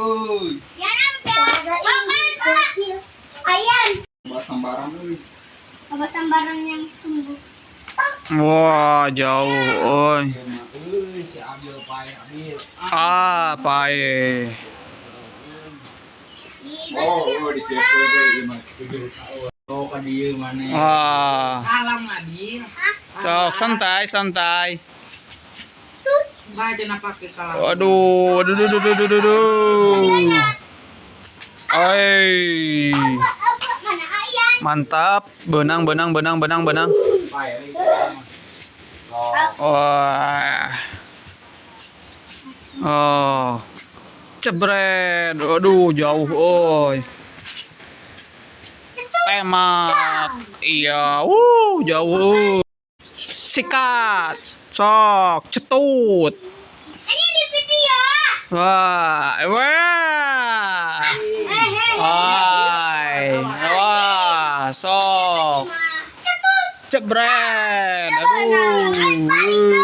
euy. Ayan. Sambaran euy. Apa sambaran yang sungguh. Wah, jauh. Oi. Euy, si Abil pae Abil. Ah, pae. Oh, di kepo ieu mah. Oh, ka dieu maneh. Wah. Alam Abil. Sok santai, santai. Baca na pakai kalam. Waduh, aduh, aduh, aduh, aduh, aduh. Oi. Mana ayan? Mantap. Benang, benang, benang, benang, benang. Pae euy. Wah. Oh. Jebret. Aduh, jauh, oi. Pemak. Iya, jauh. Sikat. Sok, cetut. Ini di video. Wah, wah. Hai. Wah, sok. Jebret. Aduh.